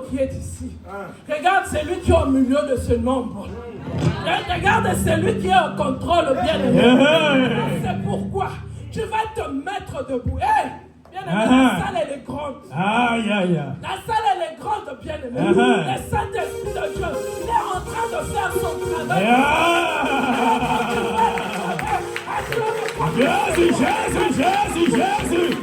Qui est ici. Regarde celui qui est au milieu de ce nombre. Regarde celui qui est au contrôle, bien-aimé. C'est pourquoi tu vas te mettre debout. Hey, bien-aimé, la salle elle est grande. La salle elle est grande, bien-aimé. Le Saint-Esprit de Dieu, il est en train de faire son travail. Jésus.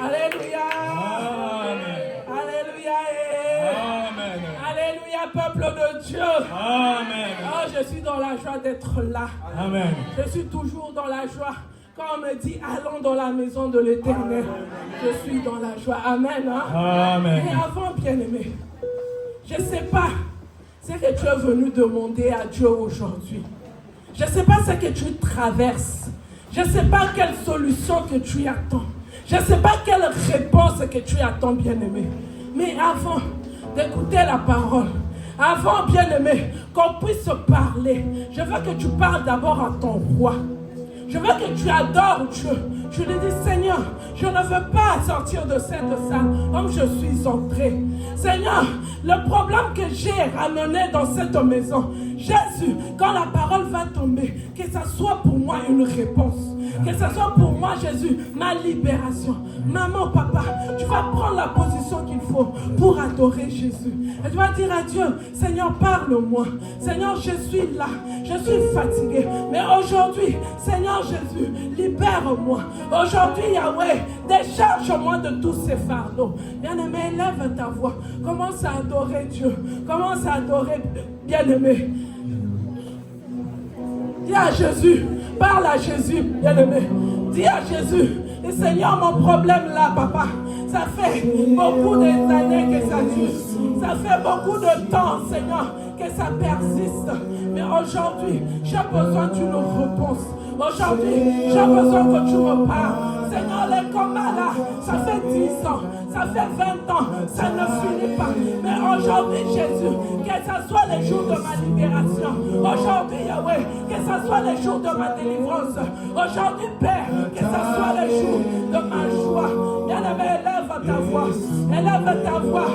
Alléluia. Alléluia. Alléluia, peuple de Dieu. Amen. Oh, je suis dans la joie d'être là. Amen. Je suis toujours dans la joie. Quand on me dit allons dans la maison de l'Éternel, je suis dans la joie. Amen. Amen. Et avant, bien-aimé, je ne sais pas ce que tu es venu demander à Dieu aujourd'hui. Je ne sais pas ce que tu traverses. Je ne sais pas quelle solution que tu attends. Je ne sais pas quelle réponse que tu attends, bien-aimé. Mais avant d'écouter la parole, avant, bien-aimé, qu'on puisse se parler, je veux que tu parles d'abord à ton roi. Je veux que tu adores Dieu. Je lui dis, Seigneur, je ne veux pas sortir de cette salle comme je suis entré. Seigneur, le problème que j'ai ramené dans cette maison, Jésus, quand la parole va tomber, que ça soit pour moi une réponse. Que ce soit pour moi, Jésus, ma libération. Maman, papa, tu vas prendre la position qu'il faut pour adorer Jésus. Et tu vas dire à Dieu, Seigneur, parle-moi. Seigneur, je suis là. Je suis fatigué. Mais aujourd'hui, Seigneur Jésus, libère-moi. Aujourd'hui, Yahweh, décharge-moi de tous ces fardeaux. Bien-aimé, élève ta voix. Commence à adorer Dieu. Commence à adorer, bien-aimé. Dis à Jésus, parle à Jésus, bien-aimé. Dis à Jésus, et Seigneur, mon problème là, papa, ça fait beaucoup d'années que ça dure. Ça fait beaucoup de temps, Seigneur, que ça persiste. Mais aujourd'hui, j'ai besoin d'une réponse. Aujourd'hui, j'ai besoin que tu me parles. Seigneur, les combats là, ça fait 10 ans, ça fait 20 ans, ça ne finit pas. Mais aujourd'hui, Jésus, que ce soit les jours de ma libération. Aujourd'hui, Yahweh, que ce soit les jours de ma délivrance. Aujourd'hui, Père, que ce soit les jours de ma joie. Bien-aimé, élève ta voix. Élève ta voix.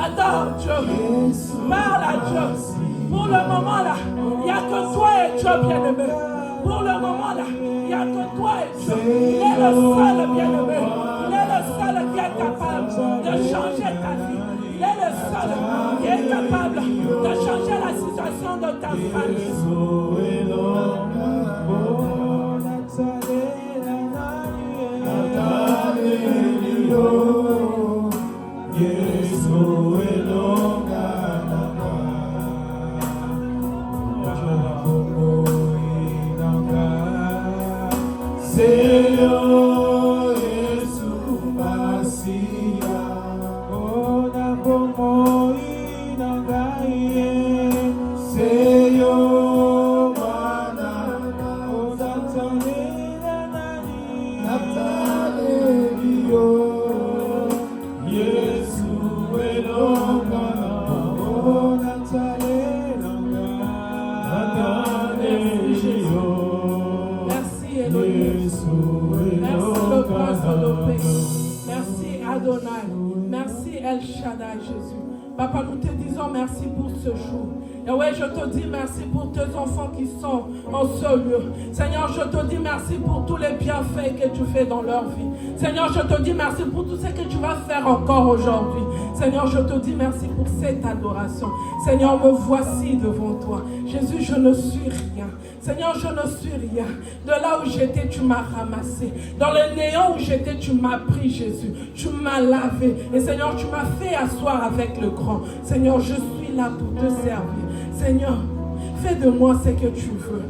Adore Dieu. Parle à Dieu. Pour le moment là, il n'y a que toi et Dieu, bien-aimé. Pour le moment là, il n'y a que toi et Dieu. Il est le seul, bien-aimé. Il est le seul qui est capable de changer ta vie. Il est le seul qui est capable de changer la situation de ta famille. Senhor Jesus Macia, Ona Bomo Inangaye, Senhor Mana, Oda Tanera Nani, Natalelio, Jesus Elonga, Ona Talera, Natalelio. Merci Adonai. Merci El Shaddai, Jésus. Papa, nous te disons merci pour ce jour. Et ouais, je te dis merci pour tes enfants qui sont en ce lieu. Seigneur, je te dis merci pour tous les bienfaits que tu fais dans leur vie. Seigneur, je te dis merci pour tout ce que tu vas faire encore aujourd'hui. Seigneur, je te dis merci pour cette adoration. Seigneur, me voici devant toi. Jésus, je ne suis rien. Seigneur, je ne suis rien. De là où j'étais, tu m'as ramassé. Dans le néant où j'étais, tu m'as pris, Jésus. Tu m'as lavé. Et Seigneur, tu m'as fait asseoir avec le grand. Seigneur, je suis là pour te servir. Seigneur, fais de moi ce que tu veux.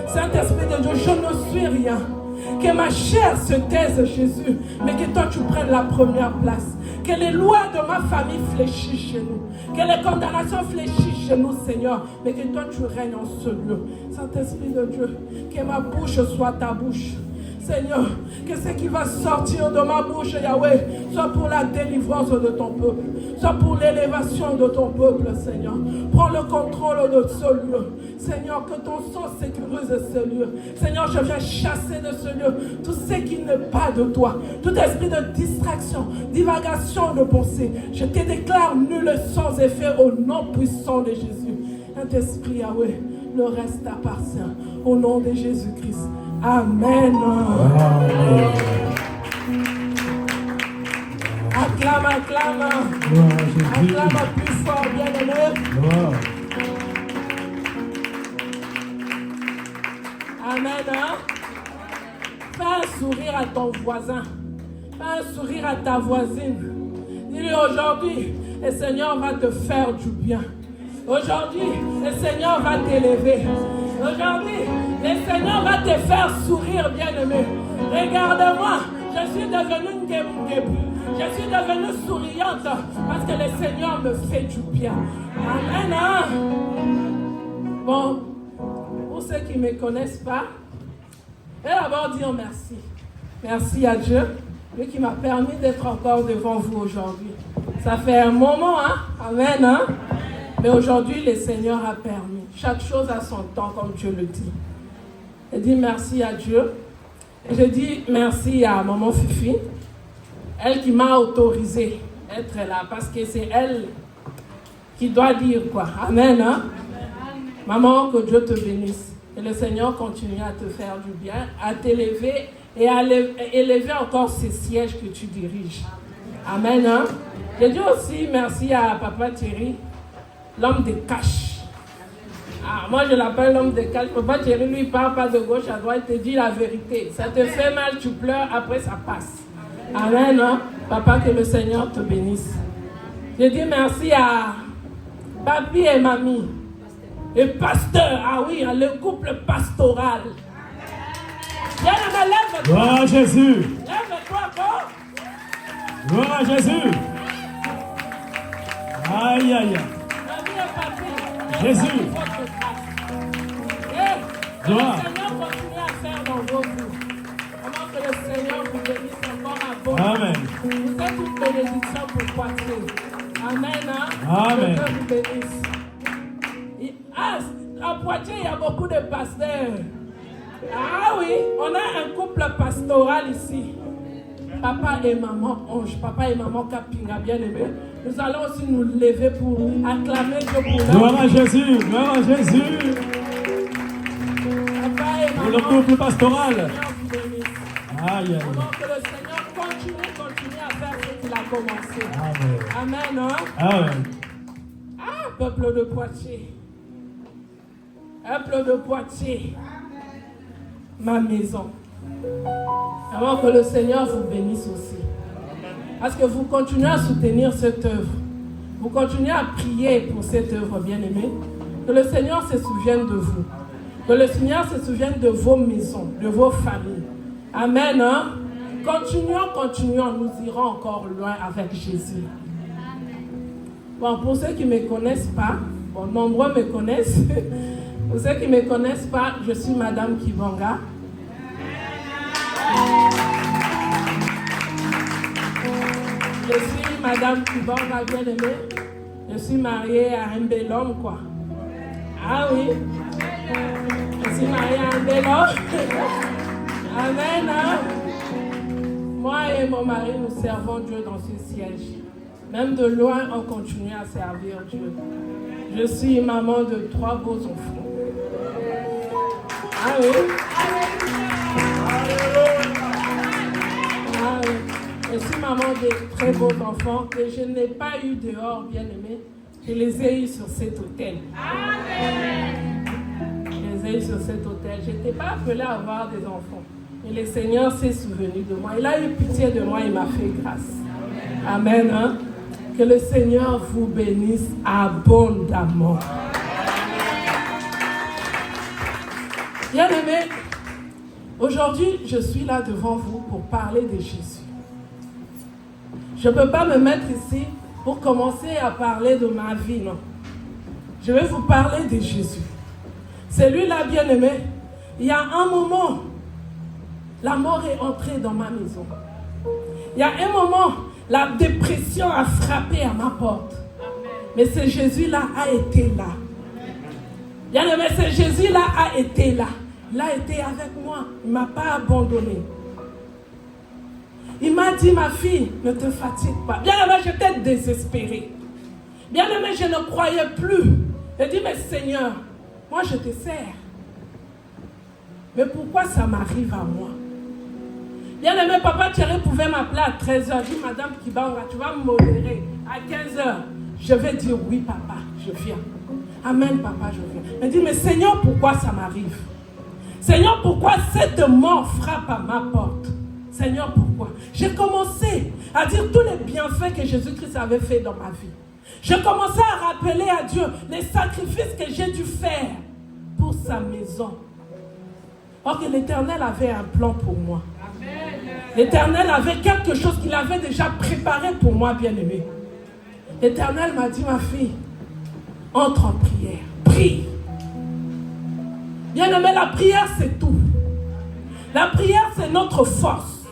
Saint-Esprit de Dieu, je ne suis rien. Que ma chair se taise, Jésus, mais que toi tu prennes la première place. Que les lois de ma famille fléchissent chez nous. Que les condamnations fléchissent chez nous, Seigneur, mais que toi tu règnes en ce lieu. Saint-Esprit de Dieu, que ma bouche soit ta bouche. Seigneur, que ce qui va sortir de ma bouche, Yahweh, soit pour la délivrance de ton peuple, soit pour l'élévation de ton peuple, Seigneur. Prends le contrôle de ce lieu. Seigneur, que ton sang sécurise ce lieu. Seigneur, je viens chasser de ce lieu tout ce qui n'est pas de toi. Tout esprit de distraction, divagation de pensée. Je te déclare nul sans effet au nom puissant de Jésus. Saint-Esprit, Yahweh, le reste t'appartient. Au nom de Jésus-Christ. Amen. Amen. Acclame, acclame. Acclame plus fort, bien-aimé. Amen. Fais un sourire à ton voisin. Fais un sourire à ta voisine. Dis-lui aujourd'hui, le Seigneur va te faire du bien. Aujourd'hui, le Seigneur va t'élever. Aujourd'hui, le Seigneur va te faire sourire, bien-aimé. Regarde-moi, je suis devenue une guébou. Je suis devenue souriante parce que le Seigneur me fait du bien. Amen. Hein? Bon, pour ceux qui ne me connaissent pas, je vais d'abord dire merci. Merci à Dieu, lui qui m'a permis d'être encore devant vous aujourd'hui. Ça fait un moment, hein? Amen. Hein? Mais aujourd'hui, le Seigneur a permis. Chaque chose a son temps, comme Dieu le dit. Je dis merci à Dieu. Et je dis merci à maman Fifi, elle qui m'a autorisé d'être là, parce que c'est elle qui doit dire quoi. Amen. Hein? Maman, que Dieu te bénisse. Et le Seigneur continue à te faire du bien, à t'élever et à élever encore ces sièges que tu diriges. Amen. Hein? Je dis aussi merci à Papa Thierry, l'homme des caches. Ah, moi je l'appelle l'homme des caches. Papa Thierry, lui, il parle pas de gauche à droite, il te dit la vérité. Ça te fait mal, tu pleures, après ça passe. Amen. Hein? Papa, que le Seigneur te bénisse. Je dis merci à Papi et Mamie. Et pasteur, ah oui, le couple pastoral. Bien, lève-toi. Gloire à Jésus. Lève-toi, quoi. Gloire à Jésus. Aïe, aïe, aïe. Mamie et papi. Jésus. Et Gloire. le Seigneur continue à faire dans vos vies. Comment que le Seigneur vous bénisse encore à vous. Amen. Vous êtes une bénédiction pour Poitiers. Amen. Hein? Amen. Que Dieu vous bénisse. À Poitiers, il y a beaucoup de pasteurs. Ah oui, on a un couple pastoral ici. Papa et maman Ange, papa et maman Kapinga, bien aimé. Nous allons aussi nous lever pour acclamer Dieu pour leur Gloire à Jésus. Gloire à Jésus. Papa et Pour maman. le couple pastoral. Seigneur vous bénisse. Aïe, aïe. Avant que le Seigneur continue à faire ce qu'il a commencé. Amen. Amen. Hein? Amen. Ah, peuple de Poitiers. Peuple de Poitiers. Ma maison. Avant que le Seigneur vous bénisse aussi. Parce que vous continuez à soutenir cette œuvre. Vous continuez à prier pour cette œuvre, bien-aimée. Que le Seigneur se souvienne de vous. Que le Seigneur se souvienne de vos maisons, de vos familles. Amen. Hein? Continuons. Nous irons encore loin avec Jésus. Bon, pour ceux qui ne me connaissent pas, bon, nombreux me connaissent. Pour ceux qui ne me connaissent pas, je suis Madame Kibanga. Je suis Madame Kibanga, bien aimée. Je suis mariée à un bel homme, quoi. Ah oui. Je suis mariée à un bel homme. Amen. Hein? Moi et mon mari, nous servons Dieu dans ce siège. Même de loin, on continue à servir Dieu. Je suis maman de 3 beaux enfants. Ah oui. Ah oui. Je suis maman de très beaux enfants que je n'ai pas eu dehors, bien aimés. Je les ai eus sur cet hôtel. Je les ai eus sur cet hôtel. Je n'étais pas appelée à avoir des enfants. Et le Seigneur s'est souvenu de moi. Il a eu pitié de moi, il m'a fait grâce. Amen. Hein? Que le Seigneur vous bénisse abondamment. Bien-aimés, aujourd'hui, je suis là devant vous pour parler de Jésus. Je ne peux pas me mettre ici pour commencer à parler de ma vie, non. Je vais vous parler de Jésus. Celui-là, bien-aimé, il y a un moment, la mort est entrée dans ma maison. Il y a un moment, la dépression a frappé à ma porte. Mais ce Jésus-là a été là. Bien-aimé, ce Jésus-là a été là. Il a été avec moi. Il ne m'a pas abandonné. Il m'a dit, ma fille, ne te fatigue pas. Bien-aimé, j'étais désespérée. Bien-aimé, je ne croyais plus. J'ai dit, mais Seigneur, moi je te sers. Mais pourquoi ça m'arrive à moi? Bien-aimé, papa Thierry pouvait m'appeler à 13h. Dit, Madame Kibanga, tu vas me modérer. À 15h, je vais dire, oui, papa, je viens. Amen, papa, je viens. Il dit, mais Seigneur, pourquoi ça m'arrive? Seigneur, pourquoi cette mort frappe à ma porte? Seigneur, pourquoi? J'ai commencé à dire tous les bienfaits que Jésus-Christ avait fait dans ma vie. J'ai commencé à rappeler à Dieu les sacrifices que j'ai dû faire pour sa maison. Or que l'Éternel avait un plan pour moi. L'Éternel avait quelque chose qu'il avait déjà préparé pour moi, bien-aimé. L'Éternel m'a dit, ma fille, entre en prière, prie. Bien-aimé, la prière c'est tout. La prière c'est notre force.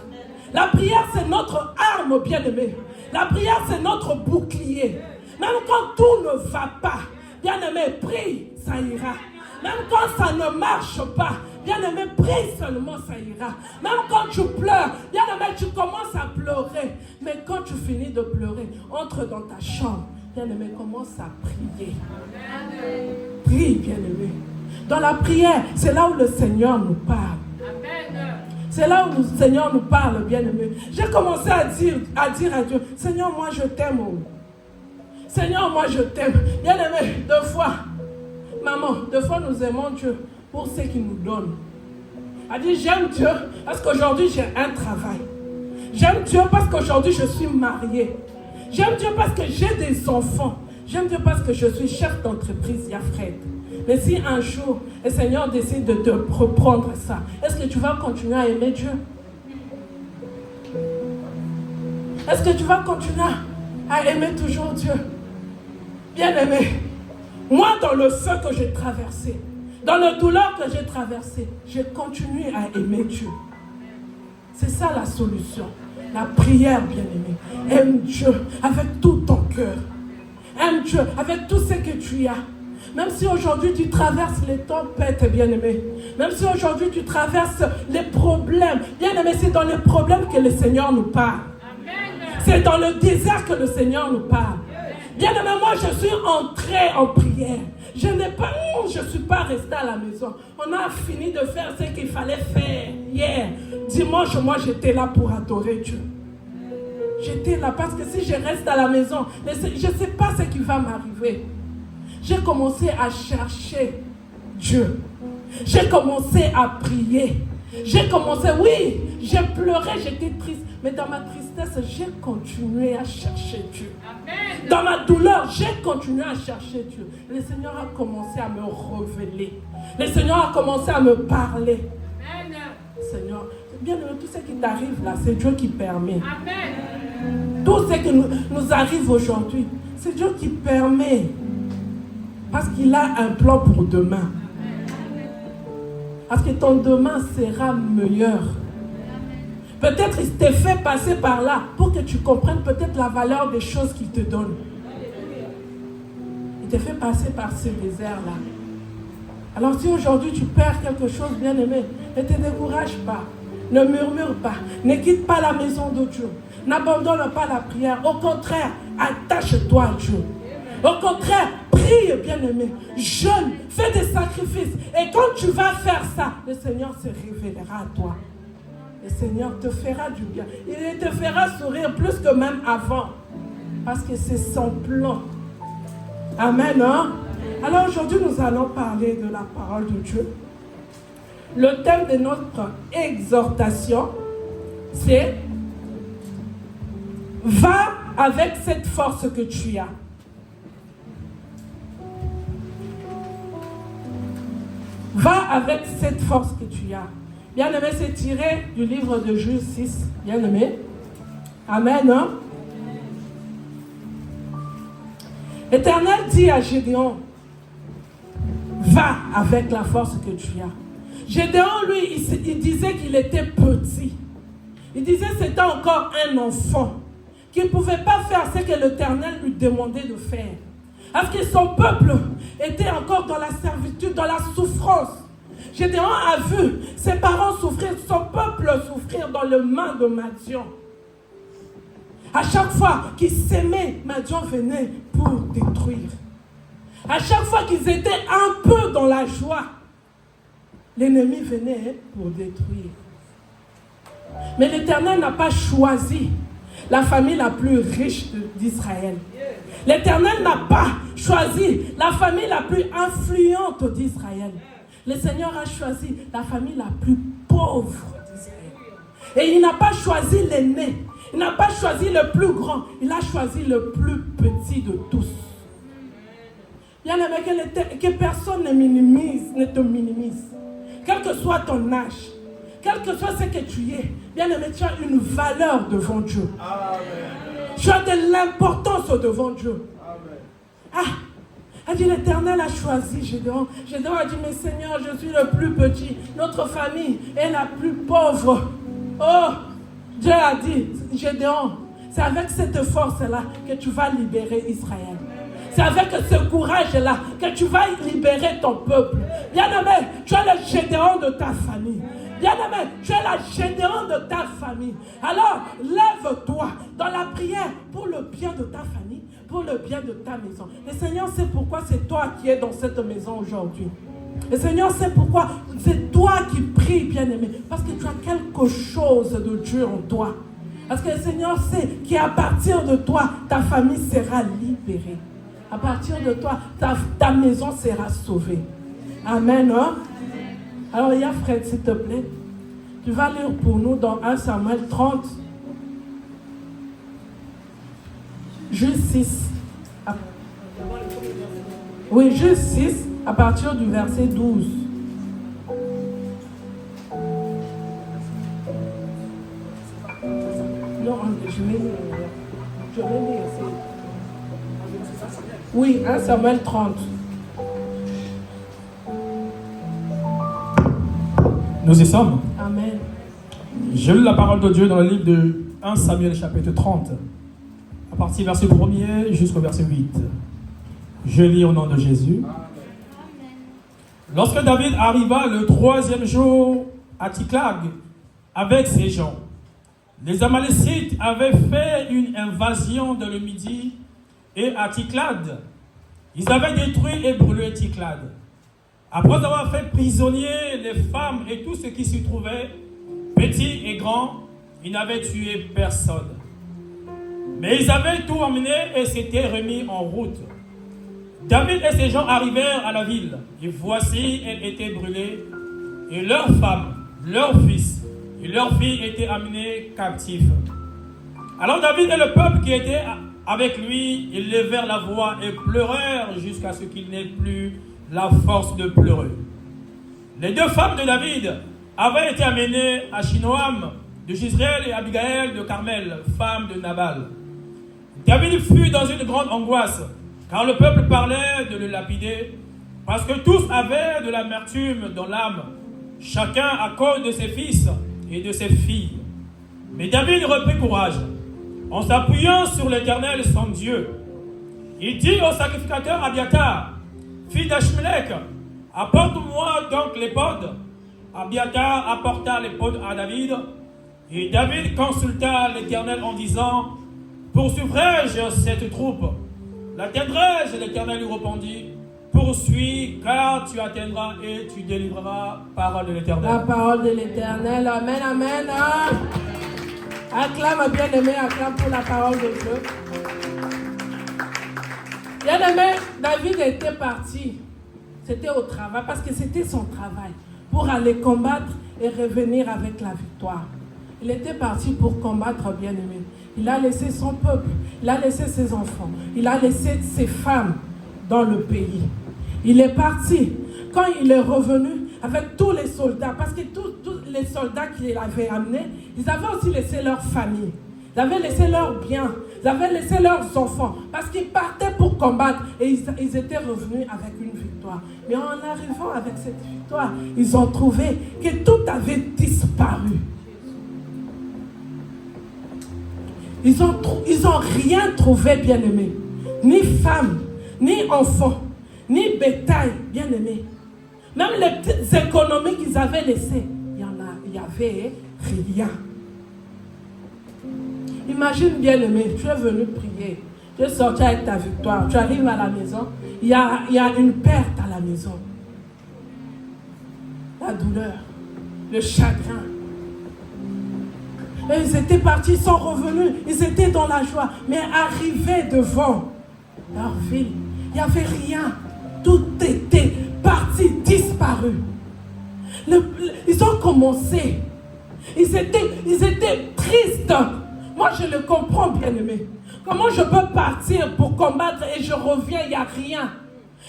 La prière c'est notre arme, bien-aimé. La prière c'est notre bouclier. Même quand tout ne va pas, bien-aimé, prie, ça ira. Même quand ça ne marche pas, bien-aimé, prie seulement, ça ira. Même quand tu pleures, bien-aimé, tu commences à pleurer. Mais quand tu finis de pleurer, entre dans ta chambre, Bien-aimé, commence à prier. Prie, bien-aimé. Dans la prière, c'est là où le Seigneur nous parle. C'est là où le Seigneur nous parle, bien-aimé. J'ai commencé à dire à Dieu, Seigneur, moi je t'aime. Oh. Seigneur, moi je t'aime. Bien-aimé, deux fois, maman, deux fois nous aimons Dieu pour ce qu'il nous donne. Elle dit, j'aime Dieu parce qu'aujourd'hui j'ai un travail. J'aime Dieu parce qu'aujourd'hui je suis mariée. J'aime Dieu parce que j'ai des enfants. J'aime Dieu parce que je suis chef d'entreprise Yafred. Mais si un jour le Seigneur décide de te reprendre ça, est-ce que tu vas continuer à aimer Dieu? Est-ce que tu vas continuer à aimer toujours Dieu? Bien-aimé, moi dans le feu que j'ai traversé, dans la douleur que j'ai traversée, j'ai continué à aimer Dieu. C'est ça la solution. La prière, bien-aimé. Aime Dieu avec tout ton cœur. Aime Dieu avec tout ce que tu as. Même si aujourd'hui tu traverses les tempêtes, bien-aimé. Même si aujourd'hui tu traverses les problèmes. Bien-aimé, c'est dans les problèmes que le Seigneur nous parle. C'est dans le désert que le Seigneur nous parle. Bien-aimé, moi je suis entrée en prière. Je ne suis pas restée à la maison. On a fini de faire ce qu'il fallait faire hier. Dimanche, moi j'étais là pour adorer Dieu. J'étais là parce que si je reste à la maison, je ne sais pas ce qui va m'arriver. J'ai commencé à chercher Dieu. J'ai commencé à prier. J'ai commencé, oui, j'ai pleuré, j'étais triste. Mais dans ma tristesse, j'ai continué à chercher Dieu. Amen. Dans ma douleur, j'ai continué à chercher Dieu. Le Seigneur a commencé à me révéler. Le Seigneur a commencé à me parler. Amen. Seigneur, bien tout ce qui t'arrive là, c'est Dieu qui permet. Amen. Tout ce qui nous arrive aujourd'hui, c'est Dieu qui permet. Parce qu'il a un plan pour demain. Parce que ton demain sera meilleur. Peut-être il t'est fait passer par là pour que tu comprennes peut-être la valeur des choses qu'il te donne. Il t'est fait passer par ce désert-là. Alors si aujourd'hui tu perds quelque chose, bien-aimé, ne te décourage pas. Ne murmure pas. Ne quitte pas la maison de Dieu. N'abandonne pas la prière. Au contraire, attache-toi à Dieu. Au contraire, prie, bien-aimé. Jeûne, fais des sacrifices. Et quand tu vas faire ça, le Seigneur se révélera à toi. Le Seigneur te fera du bien. Il te fera sourire plus que même avant. Parce que c'est son plan. Amen. Hein? Alors aujourd'hui, nous allons parler de la parole de Dieu. Le thème de notre exhortation, c'est « Va avec cette force que tu as ». Va avec cette force que tu as. Bien-aimé, c'est tiré du livre de Juge 6. Bien-aimé. Amen. Hein? L'Éternel dit à Gédéon, va avec la force que tu as. Gédéon, lui, il disait qu'il était petit. Il disait que c'était encore un enfant. Qu'il ne pouvait pas faire ce que l'Éternel lui demandait de faire. Parce que son peuple était encore dans la servitude, dans la souffrance. Gédéon a vu ses parents souffrir, son peuple souffrir dans les mains de Madian. À chaque fois qu'ils s'aimaient, Madian venait pour détruire. À chaque fois qu'ils étaient un peu dans la joie, l'ennemi venait pour détruire. Mais l'Éternel n'a pas choisi la famille la plus riche d'Israël. L'Éternel n'a pas choisi la famille la plus influente d'Israël. Le Seigneur a choisi la famille la plus pauvre d'Israël. Et il n'a pas choisi l'aîné. Il n'a pas choisi le plus grand. Il a choisi le plus petit de tous. Bien aimé, que personne ne te minimise. Quel que soit ton âge, quel que soit ce que tu es, bien aimé, tu as une valeur devant Dieu. Amen. Tu as de l'importance devant Dieu. Amen. A dit l'Éternel a choisi Gédéon. Gédéon a dit, mais Seigneur, je suis le plus petit. Notre famille est la plus pauvre. Oh, Dieu a dit, Gédéon, c'est avec cette force-là que tu vas libérer Israël. C'est avec ce courage-là que tu vas libérer ton peuple. Bien-aimé, tu es le Gédéon de ta famille. Bien-aimé, tu es la Gédéon de ta famille. Alors, lève-toi dans la prière pour le bien de ta famille, pour le bien de ta maison. Le Seigneur sait pourquoi c'est toi qui es dans cette maison aujourd'hui. Le Seigneur sait pourquoi c'est toi qui pries, bien-aimé. Parce que tu as quelque chose de Dieu en toi. Parce que le Seigneur sait qu'à partir de toi, ta famille sera libérée. À partir de toi, ta maison sera sauvée. Amen. Hein? Alors, il y a Fred, s'il te plaît. Tu vas lire pour nous dans 1 Samuel 30. Juste 6. Oui, juste 6 à partir du verset 12. Non, je vais lire. Oui, 1 Samuel 30. Nous y sommes. Amen. Je lis la parole de Dieu dans le livre de 1 Samuel chapitre 30, à partir du verset 1er jusqu'au verset 8. Je lis au nom de Jésus. Lorsque David arriva le 3e jour à Tsiklag avec ses gens, les Amalécites avaient fait une invasion dans le Midi et à Tsiklag. Ils avaient détruit et brûlé Tsiklag. Après avoir fait prisonnier les femmes et tout ce qui s'y trouvait, petits et grands, ils n'avaient tué personne. Mais ils avaient tout emmené et s'étaient remis en route. David et ses gens arrivèrent à la ville, et voici, elle était brûlée, et leurs femmes, leurs fils et leurs filles étaient amenés captifs. Alors David et le peuple qui était avec lui, ils levèrent la voix et pleurèrent jusqu'à ce qu'il n'ait plus la force de pleurer. Les deux femmes de David avaient été amenées à Shinoam de Jizréel et Abigaël de Carmel, femme de Nabal. David fut dans une grande angoisse, car le peuple parlait de le lapider, parce que tous avaient de l'amertume dans l'âme, chacun à cause de ses fils et de ses filles. Mais David reprit courage, en s'appuyant sur l'Éternel son Dieu. Il dit au sacrificateur Abiatar, fils d'Achmelech, apporte-moi donc l'éphod. Abiatar apporta l'éphod à David, et David consulta l'Éternel en disant, poursuivrai-je cette troupe? L'atteindrai-je? L'Éternel lui répondit, poursuis, car tu atteindras et tu délivreras. Parole de l'Éternel. La parole de l'Éternel. Amen, amen. Acclame, bien-aimé, acclame pour la parole de Dieu. Bien-aimé, David était parti. C'était au travail, parce que c'était son travail, pour aller combattre et revenir avec la victoire. Il était parti pour combattre, bien-aimé. Il a laissé son peuple, il a laissé ses enfants, il a laissé ses femmes dans le pays. Il est parti. Quand il est revenu avec tous les soldats, parce que tous les soldats qu'il avait amenés, ils avaient aussi laissé leur famille, ils avaient laissé leurs biens, ils avaient laissé leurs enfants, parce qu'ils partaient pour combattre et ils étaient revenus avec une victoire. Mais en arrivant avec cette victoire, ils ont trouvé que tout avait disparu. Ils ont rien trouvé, bien-aimé. Ni femme, ni enfant, ni bétail, bien-aimé. Même les petites économies qu'ils avaient laissées, il y avait rien. Imagine, bien-aimé, tu es venu prier, tu es sorti avec ta victoire, tu arrives à la maison, il y a une perte à la maison. La douleur, le chagrin. Et ils étaient partis, ils sont revenus, ils étaient dans la joie. Mais arrivés devant leur ville, il n'y avait rien. Tout était parti, disparu. Ils ont commencé. Ils étaient tristes. Moi, je le comprends, bien-aimé. Comment je peux partir pour combattre et je reviens, il n'y a rien.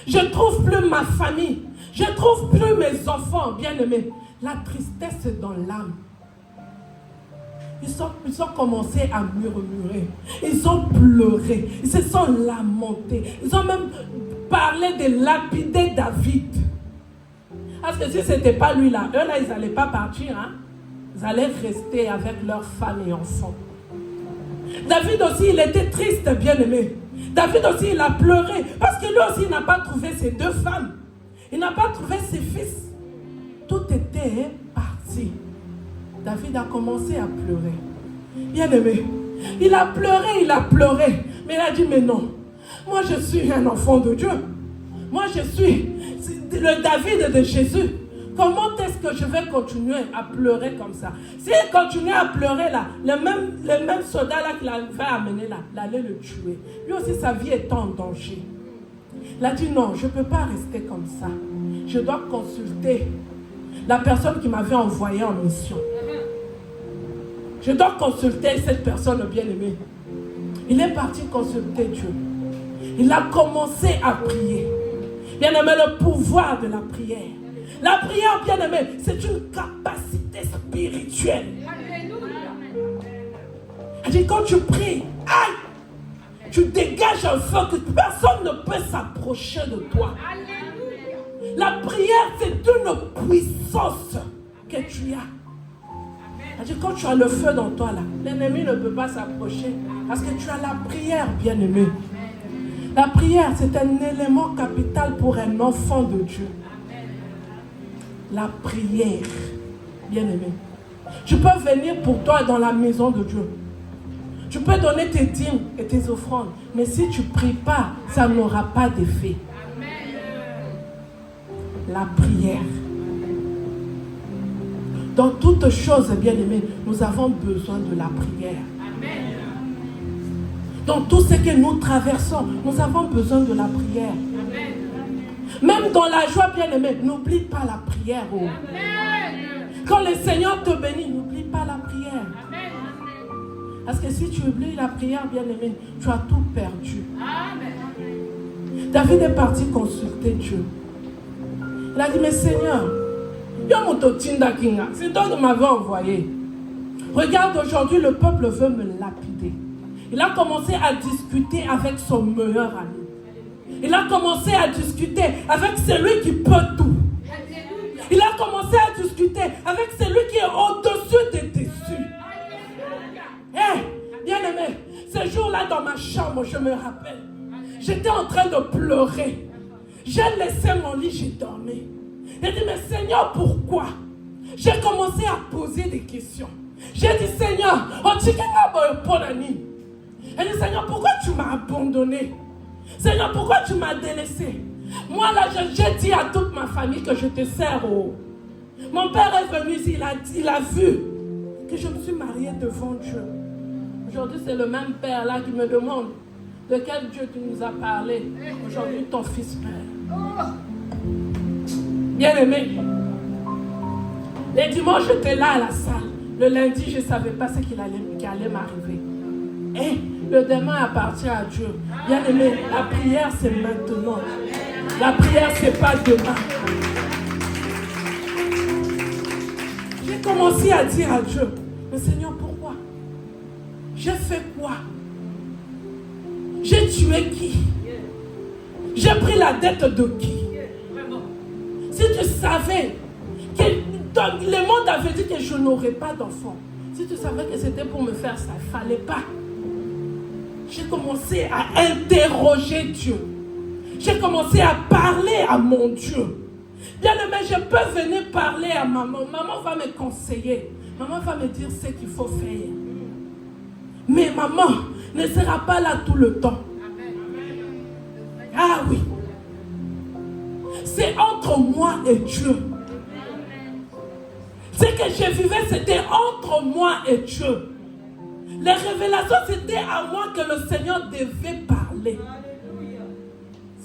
Je ne trouve plus ma famille. Je ne trouve plus mes enfants, bien-aimé. La tristesse est dans l'âme. Ils ont commencé à murmurer. Ils ont pleuré. Ils se sont lamentés. Ils ont même parlé de lapider David. Parce que si ce n'était pas lui là, eux là, ils n'allaient pas partir. Hein? Ils allaient rester avec leurs femmes et enfants. David aussi, il était triste, bien-aimé. David aussi, il a pleuré. Parce que lui aussi, il n'a pas trouvé ses deux femmes. Il n'a pas trouvé ses fils. Tout était parti. David a commencé à pleurer. Bien-aimé, il a pleuré. Mais il a dit, mais non. Moi, je suis un enfant de Dieu. Moi, je suis le David de Jésus. Comment est-ce que je vais continuer à pleurer comme ça? S'il continue à pleurer là, le même soldat là qu'il avait amené là, il allait le tuer. Lui aussi, sa vie est en danger. Il a dit non, je ne peux pas rester comme ça. Je dois consulter la personne qui m'avait envoyé en mission. Je dois consulter cette personne bien-aimée. Il est parti consulter Dieu. Il a commencé à prier. Bien-aimé, le pouvoir de la prière. La prière, bien-aimé, c'est une capacité spirituelle. Elle dit, quand tu pries, aïe, tu dégages un feu que personne ne peut s'approcher de toi. La prière, c'est une puissance que tu as. Elle dit, quand tu as le feu dans toi, là, l'ennemi ne peut pas s'approcher parce que tu as la prière, bien-aimé. La prière, c'est un élément capital pour un enfant de Dieu. La prière, bien-aimé. Tu peux venir pour toi dans la maison de Dieu. Tu peux donner tes dîmes et tes offrandes. Mais si tu ne pries pas, ça n'aura pas d'effet. La prière. Dans toutes choses, bien-aimé, nous avons besoin de la prière. Dans tout ce que nous traversons, nous avons besoin de la prière. Même dans la joie, bien-aimé, n'oublie pas la prière. Oh. Quand le Seigneur te bénit, n'oublie pas la prière. Parce que si tu oublies la prière, bien-aimé, tu as tout perdu. David est parti consulter Dieu. Il a dit, mais Seigneur, c'est toi qui m'avais envoyé. Regarde, aujourd'hui, le peuple veut me lapider. Il a commencé à discuter avec son meilleur ami. Il a commencé à discuter avec celui qui peut tout. Il a commencé à discuter avec celui qui est au-dessus des dessus. Bien-aimé, ce jour-là dans ma chambre, je me rappelle, j'étais en train de pleurer. J'ai laissé mon lit, j'ai dormi. J'ai dit, mais Seigneur, pourquoi? J'ai commencé à poser des questions. J'ai dit, Seigneur, j'ai dit, Seigneur, pourquoi tu m'as abandonné? Seigneur, pourquoi tu m'as délaissé? Moi, là, j'ai dit à toute ma famille que je te sers. Oh. Mon père est venu ici, il a vu que je me suis mariée devant Dieu. Aujourd'hui, c'est le même père là qui me demande de quel Dieu tu nous as parlé. Aujourd'hui, ton fils père. Bien-aimé, les dimanches, j'étais là à la salle. Le lundi, je ne savais pas ce qui allait m'arriver. Et le demain appartient à Dieu. Bien-aimé, la prière, c'est maintenant. La prière, ce n'est pas demain. J'ai commencé à dire à Dieu, mais Seigneur, pourquoi? J'ai fait quoi? J'ai tué qui? J'ai pris la dette de qui? Si tu savais que le monde avait dit que je n'aurais pas d'enfant, si tu savais que c'était pour me faire ça, il ne fallait pas. J'ai commencé à interroger Dieu. J'ai commencé à parler à mon Dieu. Bien-aimé, je peux venir parler à maman. Maman va me conseiller. Maman va me dire ce qu'il faut faire. Mais maman ne sera pas là tout le temps. Ah oui. C'est entre moi et Dieu. Ce que je vivais, c'était entre moi et Dieu. Les révélations, c'était à moi que le Seigneur devait parler.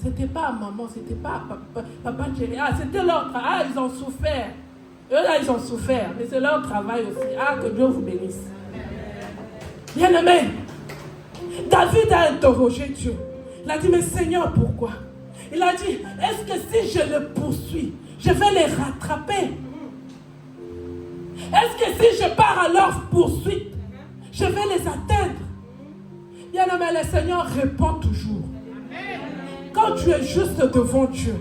C'était pas à maman, c'était pas à papa Thierry. Ah, c'était leur travail. Ah, ils ont souffert. Eux là, ils ont souffert. Mais c'est leur travail aussi. Ah, que Dieu vous bénisse. Bien-aimé, David a interrogé Dieu. Il a dit, mais Seigneur, pourquoi? Il a dit, est-ce que si je les poursuis, je vais les rattraper? Est-ce que si je pars à leur poursuite, je vais les atteindre? Bien-aimé, le Seigneur répond toujours. Quand tu es juste devant Dieu,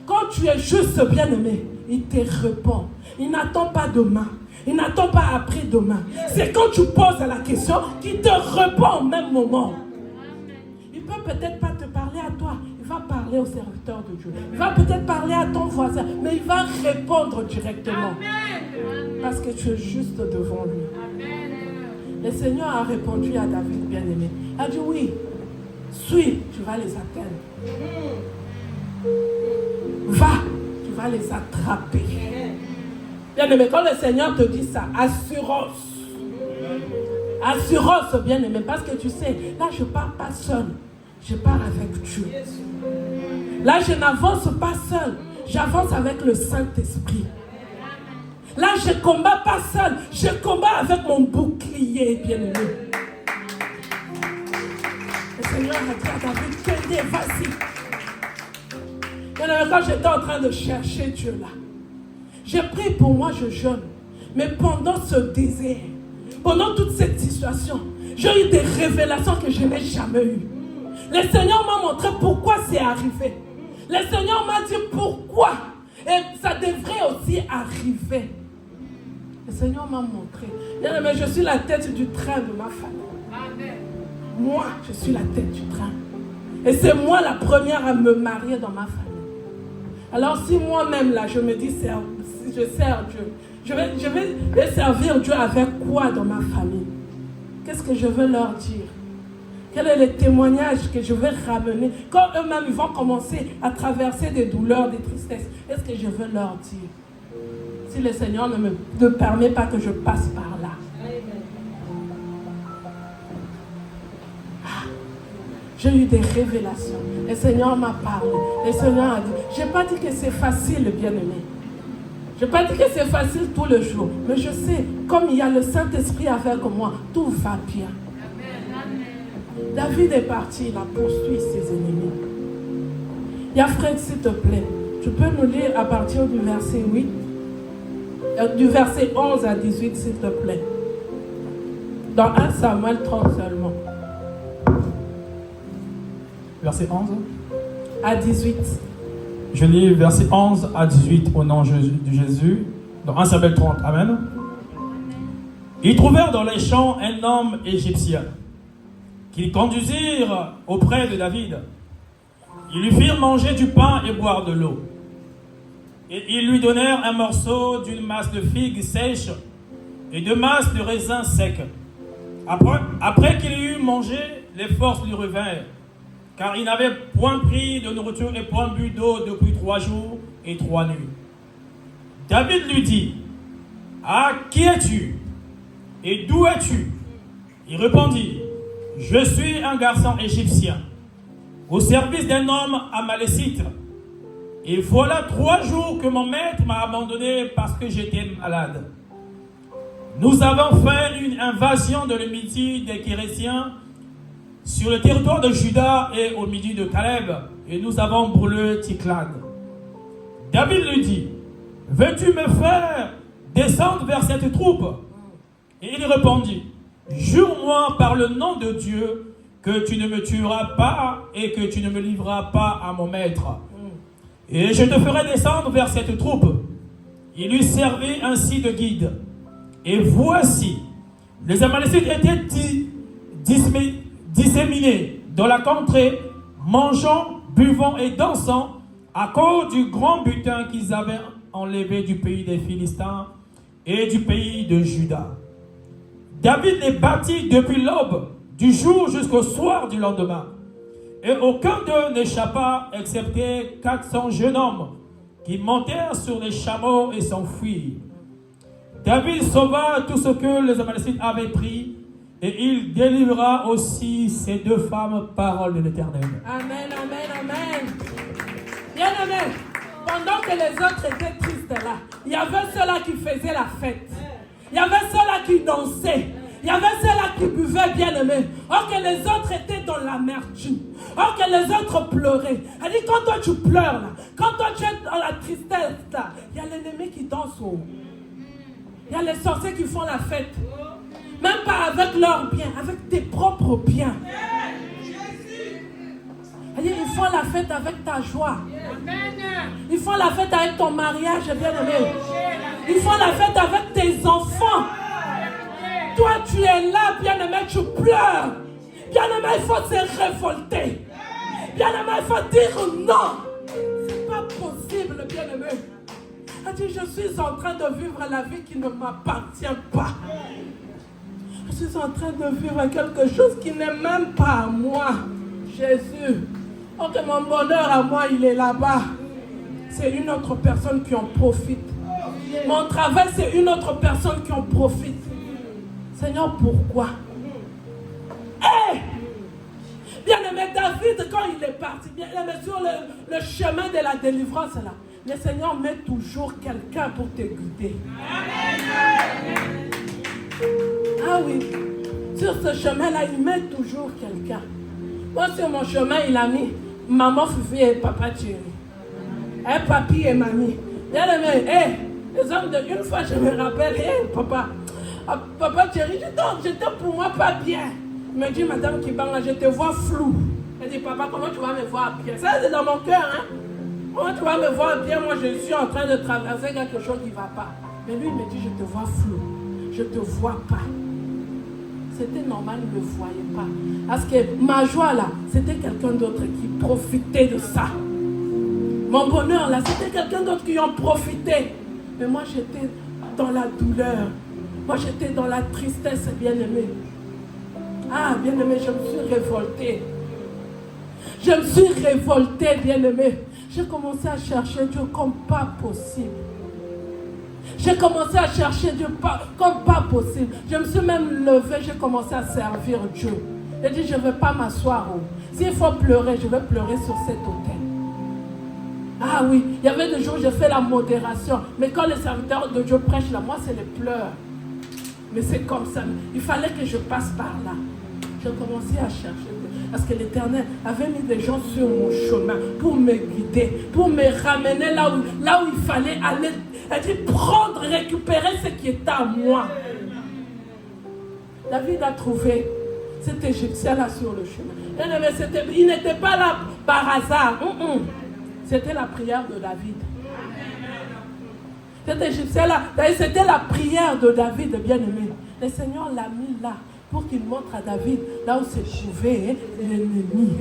quand tu es juste bien-aimé, il te répond. Il n'attend pas demain. Il n'attend pas après-demain. C'est quand tu poses la question qu'il te répond au même moment. Il peut peut-être pas te parler à toi. Il va parler au serviteur de Dieu. Il va peut-être parler à ton voisin. Mais il va répondre directement. Parce que tu es juste devant lui. Le Seigneur a répondu à David, bien-aimé. Il a dit oui. Suis, tu vas les atteindre. Va, tu vas les attraper. Bien-aimé, quand le Seigneur te dit ça, assurance. Assurance, bien-aimé, parce que tu sais, là, je ne pars pas seul. Je pars avec Dieu. Là, je n'avance pas seul. J'avance avec le Saint-Esprit. Là, je ne combats pas seul. Je combats avec mon bouclier, bien-aimé. Le Seigneur a dit à David, tenez, vas-y. Bien-aimé, quand j'étais en train de chercher Dieu là, j'ai pris pour moi, je jeûne. Mais pendant ce désert, pendant toute cette situation, j'ai eu des révélations que je n'ai jamais eues. Le Seigneur m'a montré pourquoi c'est arrivé. Le Seigneur m'a dit pourquoi. Et ça devrait aussi arriver. Le Seigneur m'a montré. Bien, mais je suis la tête du train de ma famille. Amen. Moi, je suis la tête du train. Et c'est moi la première à me marier dans ma famille. Alors si moi-même là, je me dis, je sers Dieu, je vais servir Dieu avec quoi dans ma famille? Qu'est-ce que je veux leur dire? Quel est le témoignage que je vais ramener? Quand eux-mêmes vont commencer à traverser des douleurs, des tristesses, qu'est-ce que je veux leur dire? Si le Seigneur ne permet pas que je passe par là. J'ai eu des révélations. Le Seigneur m'a parlé. Le Seigneur a dit, je n'ai pas dit que c'est facile, bien-aimé. Je n'ai pas dit que c'est facile tous les jours. Mais je sais, comme il y a le Saint-Esprit avec moi, tout va bien. David est parti, il a poursuivi ses ennemis. Fred, s'il te plaît, tu peux nous lire à partir du verset 8, du verset 11 à 18, s'il te plaît. Dans 1 Samuel 30 seulement. Verset 11 à 18. Je lis verset 11 à 18 au nom de Jésus, dans 1 Samuel 30. Amen. Ils trouvèrent dans les champs un homme égyptien qu'ils conduisirent auprès de David. Ils lui firent manger du pain et boire de l'eau. Et ils lui donnèrent un morceau d'une masse de figues sèches et de masse de raisins secs. Après qu'il eut mangé, les forces lui revinrent, car il n'avait point pris de nourriture et point bu d'eau depuis 3 jours et 3 nuits. David lui dit, « Ah, qui es-tu? Et d'où es-tu? » Il répondit, « Je suis un garçon égyptien, au service d'un homme amalécite. Et voilà 3 jours que mon maître m'a abandonné parce que j'étais malade. Nous avons fait une invasion de le midi des Kérésiens sur le territoire de Juda et au midi de Caleb, et nous avons brûlé Tsiklag. » David lui dit, « Veux-tu me faire descendre vers cette troupe? » Et il répondit, « Jure-moi par le nom de Dieu que tu ne me tueras pas et que tu ne me livreras pas à mon maître. Et je te ferai descendre vers cette troupe. » Il lui servit ainsi de guide. Et voici, les Amalécites étaient disséminés dans la contrée, mangeant, buvant et dansant à cause du grand butin qu'ils avaient enlevé du pays des Philistins et du pays de Juda. David les battit depuis l'aube du jour jusqu'au soir du lendemain. Et aucun d'eux n'échappa, excepté 400 jeunes hommes qui montèrent sur les chameaux et s'enfuirent. David sauva tout ce que les Amalécites avaient pris, et il délivra aussi ces 2 femmes, parole de l'Éternel. Amen, amen, amen. Bien aimé, pendant que les autres étaient tristes là, il y avait ceux-là qui faisaient la fête. Il y avait ceux-là qui dansaient. Il y avait ceux-là qui buvaient, bien aimé. Or que les autres étaient dans l'amertume. Or que les autres pleuraient. Elle dit, quand toi tu pleures là, quand toi tu es dans la tristesse là, il y a l'ennemi qui danse au haut. Il y a les sorciers qui font la fête. Même pas avec leurs biens, avec tes propres biens. Elle dit, ils font la fête avec ta joie. Ils font la fête avec ton mariage, bien aimé. Ils font la fête avec tes enfants. Toi, tu es là, bien-aimé, tu pleures. Bien-aimé, il faut se révolter. Bien-aimé, il faut dire non. C'est pas possible, bien-aimé. Elle dit, je suis en train de vivre la vie qui ne m'appartient pas. Je suis en train de vivre quelque chose qui n'est même pas à moi. Jésus. Oh, que mon bonheur à moi, il est là-bas. C'est une autre personne qui en profite. Mon travail, c'est une autre personne qui en profite. Seigneur, pourquoi? Hey! Bien-aimé David, quand il est parti, bien-aimé, sur le chemin de la délivrance, là, le Seigneur met toujours quelqu'un pour te guider. Ah oui, sur ce chemin-là, il met toujours quelqu'un. Moi, sur mon chemin, il a mis maman Fufi et papa Thierry. Et papi et mamie. Bien-aimé, les hommes de une fois, je me rappelle, papa Thierry, j'étais pour moi pas bien. Il me dit, madame Kibanga, je te vois flou. Elle dit, papa, comment tu vas me voir bien? Ça, c'est dans mon cœur, hein. Comment tu vas me voir bien? Moi, je suis en train de traverser quelque chose qui ne va pas. Mais lui, il me dit, je te vois flou. Je ne te vois pas. C'était normal, il ne le voyait pas. Parce que ma joie, là, c'était quelqu'un d'autre qui profitait de ça. Mon bonheur, là, c'était quelqu'un d'autre qui en profitait. Mais moi, j'étais dans la douleur. Moi, j'étais dans la tristesse, bien-aimé. Ah, bien-aimé, je me suis révoltée. Je me suis révoltée, bien-aimé. J'ai commencé à chercher Dieu comme pas possible. J'ai commencé à chercher Dieu comme pas possible. Je me suis même levée, j'ai commencé à servir Dieu. J'ai dit, je ne vais pas m'asseoir. S'il faut pleurer, je vais pleurer sur cet autel. Ah oui, il y avait des jours où j'ai fait la modération. Mais quand les serviteurs de Dieu prêchent là, moi c'est les pleurs. Mais c'est comme ça. Il fallait que je passe par là. J'ai commencé à chercher. Parce que l'Éternel avait mis des gens sur mon chemin pour me guider, pour me ramener là où il fallait aller. Elle dit prendre, récupérer ce qui était à moi. David a trouvé cet Égyptien là sur le chemin. Il n'était pas là par hasard. C'était la prière de David. Cet Égyptien là, c'était la prière de David, bien-aimé. Le Seigneur l'a mis là pour qu'il montre à David là où se trouvait l'ennemi.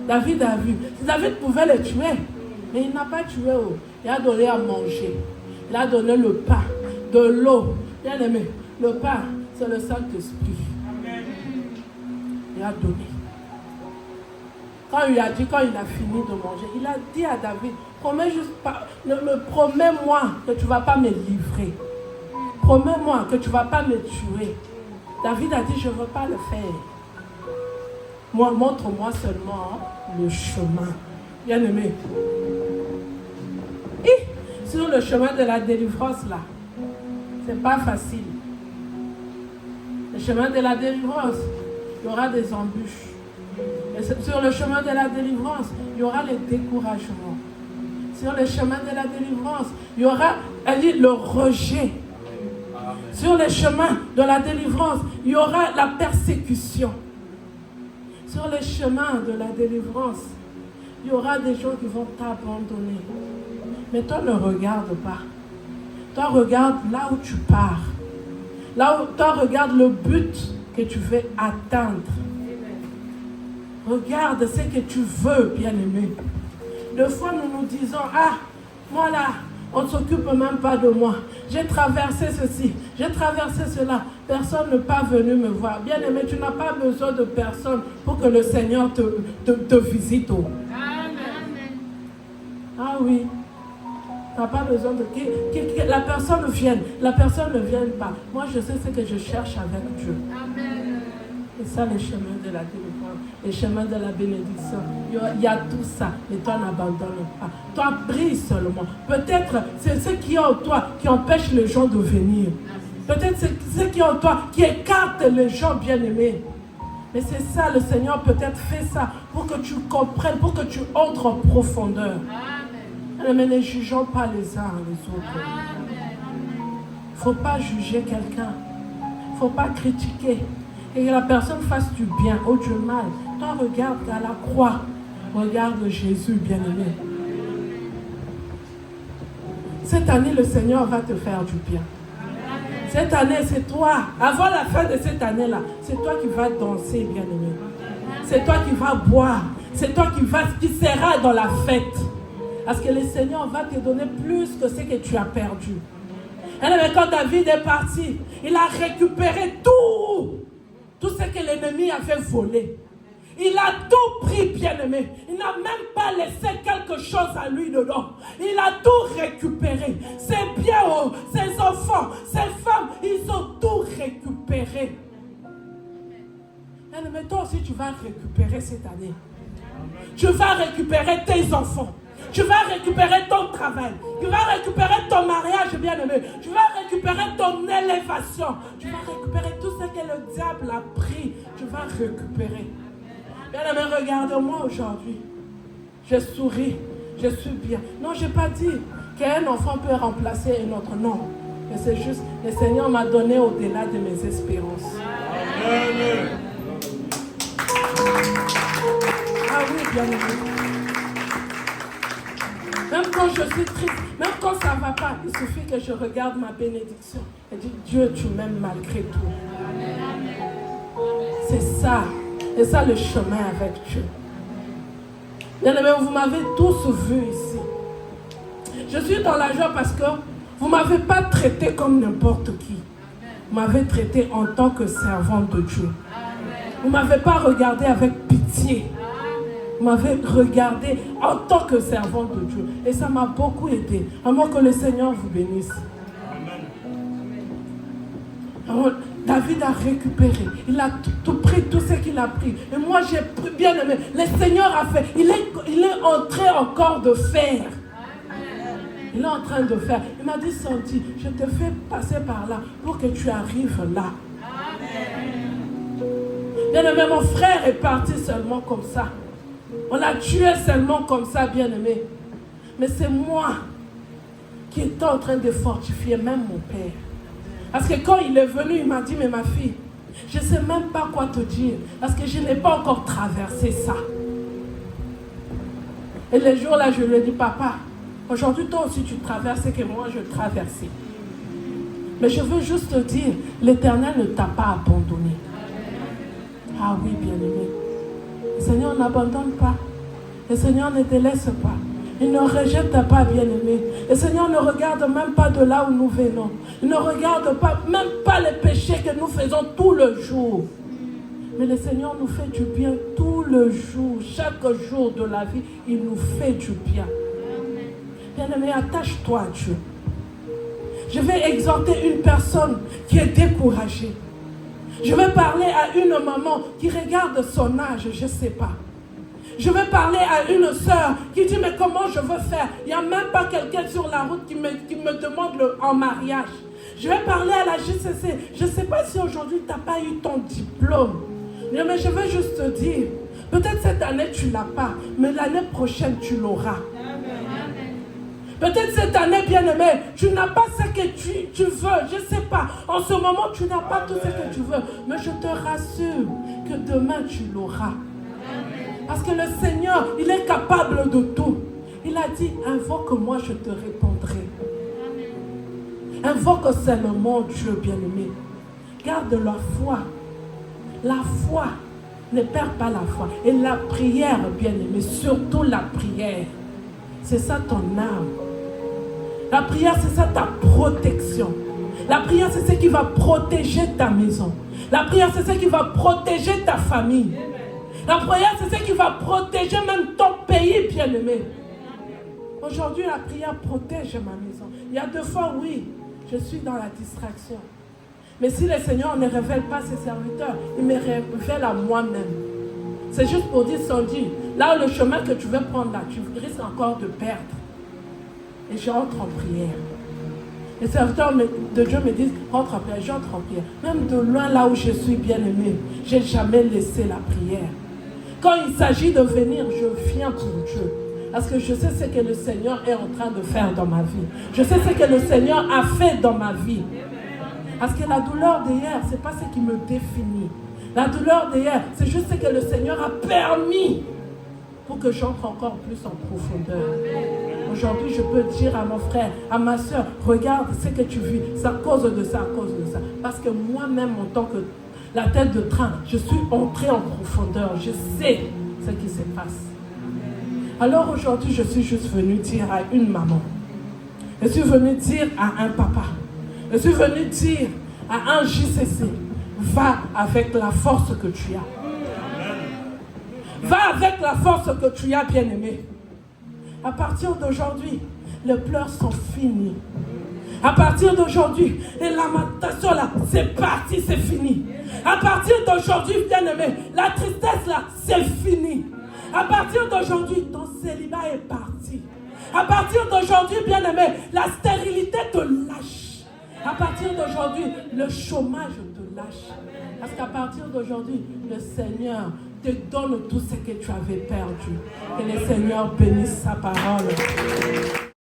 David a vu. David pouvait le tuer, mais il n'a pas tué. Il a donné à manger. Il a donné le pain, de l'eau. Bien aimé, le pain, c'est le Saint-Esprit. Il a donné. Quand il a fini de manger, il a dit à David, promets-moi que tu ne vas pas me livrer. Promets-moi que tu ne vas pas me tuer. David a dit, je ne veux pas le faire. Moi, montre-moi seulement le chemin. Bien aimé. Et sur le chemin de la délivrance, là, c'est pas facile. Le chemin de la délivrance, il y aura des embûches. Et sur le chemin de la délivrance, il y aura les découragements. Sur le chemin de la délivrance, il y aura le rejet. Sur le chemin de la délivrance, il y aura la persécution. Sur le chemin de la délivrance, il y aura des gens qui vont t'abandonner. Mais toi, ne regarde pas. Toi, regarde là où tu pars. Là où toi, regarde le but que tu veux atteindre. Regarde ce que tu veux, bien-aimé. Des fois, nous nous disons, moi là, on ne s'occupe même pas de moi. J'ai traversé ceci, j'ai traversé cela. Personne n'est pas venu me voir. Bien-aimé, tu n'as pas besoin de personne pour que le Seigneur te visite. Amen. Ah oui. Tu n'as pas besoin que la personne vienne. La personne ne vienne pas. Moi, je sais ce que je cherche avec Dieu. Amen. Et ça, les chemins de la délivrance, les chemins de la bénédiction. Il y a tout ça. Mais toi, n'abandonne pas. Toi, prie seulement. Peut-être c'est ce qui est en toi qui empêche les gens de venir. Peut-être c'est ce qui est en toi qui écarte les gens bien-aimés. Mais c'est ça, le Seigneur peut-être fait ça pour que tu comprennes, pour que tu entres en profondeur. Amen. Mais ne jugeons pas les uns les autres. Il ne faut pas juger quelqu'un. Il ne faut pas critiquer. Et que la personne fasse du bien ou du mal. Toi, regarde à la croix. Regarde Jésus, bien-aimé. Cette année, le Seigneur va te faire du bien. Cette année, c'est toi. Avant la fin de cette année-là, c'est toi qui vas danser, bien-aimé. C'est toi qui vas boire. C'est toi qui seras dans la fête. Parce que le Seigneur va te donner plus que ce que tu as perdu. Et quand David est parti, il a récupéré tout. tout ce que l'ennemi avait volé. Il a tout pris, bien-aimé. Il n'a même pas laissé quelque chose à lui dedans. Il a tout récupéré. Ses biens, ses enfants, ses femmes, ils ont tout récupéré. Bien-aimé, toi aussi, tu vas récupérer cette année. Tu vas récupérer tes enfants. Tu vas récupérer ton travail. Tu vas récupérer ton mariage, bien-aimé. Tu vas récupérer ton élévation. Tu vas récupérer tout ce que le diable a pris. Tu vas récupérer. Bien-aimé, regarde-moi aujourd'hui. Je souris. Je suis bien. Non, je n'ai pas dit qu'un enfant peut remplacer un autre. Non. Mais c'est juste, le Seigneur m'a donné au-delà de mes espérances. Amen. Ah oui, bien-aimé. Même quand je suis triste, même quand ça ne va pas, il suffit que je regarde ma bénédiction et dis, Dieu, tu m'aimes malgré tout. C'est ça. C'est ça le chemin avec Dieu. Bien-aimés, vous m'avez tous vu ici. Je suis dans la joie parce que vous ne m'avez pas traité comme n'importe qui. Vous m'avez traité en tant que servante de Dieu. Vous ne m'avez pas regardé avec pitié. Vous m'avez regardé en tant que servante de Dieu. Et ça m'a beaucoup aidé. Vraiment que le Seigneur vous bénisse. Alors, David a récupéré. Il a tout pris, tout ce qu'il a pris. Et moi, j'ai pris, bien aimé. Le Seigneur a fait. Il est en train encore de faire. Il est en train de faire. Il m'a dit, Sandy, je te fais passer par là pour que tu arrives là. Bien aimé, mon frère est parti seulement comme ça. On l'a tué seulement comme ça, bien aimé. Mais c'est moi qui étais en train de fortifier même mon père. Parce que quand il est venu, il m'a dit, mais ma fille, je ne sais même pas quoi te dire. Parce que je n'ai pas encore traversé ça. Et le jour-là, je lui ai dit, papa, aujourd'hui, toi aussi, tu traverses ce que moi, je traversais. Mais je veux juste te dire, l'Éternel ne t'a pas abandonné. Ah oui, bien-aimé. Le Seigneur n'abandonne pas. Le Seigneur ne te laisse pas. Il ne rejette pas, bien-aimé. Le Seigneur ne regarde même pas de là où nous venons. Il ne regarde pas, même pas les péchés que nous faisons tout le jour. Mais le Seigneur nous fait du bien tout le jour. Chaque jour de la vie, il nous fait du bien. Bien-aimé, attache-toi à Dieu. Je vais exhorter une personne qui est découragée. Je vais parler à une maman qui regarde son âge, je ne sais pas. Je vais parler à une soeur qui dit, mais comment je veux faire? Il n'y a même pas quelqu'un sur la route qui me demande en mariage. Je vais parler à la JCC. Je ne sais pas si aujourd'hui tu n'as pas eu ton diplôme. Mais je veux juste te dire, peut-être cette année tu ne l'as pas, mais l'année prochaine tu l'auras. Peut-être cette année, bien-aimé, tu n'as pas ce que tu veux, je ne sais pas. En ce moment, tu n'as pas tout ce que tu veux. Mais je te rassure que demain, tu l'auras. Parce que le Seigneur, il est capable de tout. Il a dit, invoque-moi, je te répondrai. Invoque seulement Dieu, bien-aimé. Garde la foi. La foi, ne perds pas la foi. Et la prière, bien-aimé, surtout la prière. C'est ça ton âme. La prière, c'est ça ta protection. La prière, c'est ce qui va protéger ta maison. La prière, c'est ce qui va protéger ta famille. La prière, c'est ce qui va protéger même ton pays, bien-aimé. Aujourd'hui, la prière protège ma maison. Il y a 2 fois, oui, je suis dans la distraction. Mais si le Seigneur ne révèle pas ses serviteurs, il me révèle à moi-même. C'est juste pour dire, Sandy, là le chemin que tu veux prendre là, tu risques encore de perdre. Et j'entre en prière. Les serviteurs de Dieu me disent, rentre en prière, j'entre en prière. Même de loin là où je suis bien aimé, je n'ai jamais laissé la prière. Quand il s'agit de venir, je viens pour Dieu. Parce que je sais ce que le Seigneur est en train de faire dans ma vie. Je sais ce que le Seigneur a fait dans ma vie. Parce que la douleur d'hier, ce n'est pas ce qui me définit. La douleur d'hier, c'est juste ce que le Seigneur a permis pour que j'entre encore plus en profondeur. Aujourd'hui, je peux dire à mon frère, à ma soeur, regarde ce que tu vis, c'est à cause de ça, à cause de ça. Parce que moi-même, en tant que la tête de train, je suis entrée en profondeur. Je sais ce qui se passe. Alors aujourd'hui, je suis juste venue dire à une maman. Je suis venue dire à un papa. Je suis venue dire à un JCC. Va avec la force que tu as. Va avec la force que tu as, bien-aimé. À partir d'aujourd'hui, les pleurs sont finis. À partir d'aujourd'hui, les lamentations là, c'est parti, c'est fini. À partir d'aujourd'hui, bien-aimé, la tristesse là, c'est fini. À partir d'aujourd'hui, ton célibat est parti. À partir d'aujourd'hui, bien-aimé, la stérilité te lâche. À partir d'aujourd'hui, le chômage te lâche. Parce qu'à partir d'aujourd'hui, le Seigneur te donne tout ce que tu avais perdu. Que le Seigneur bénisse sa parole.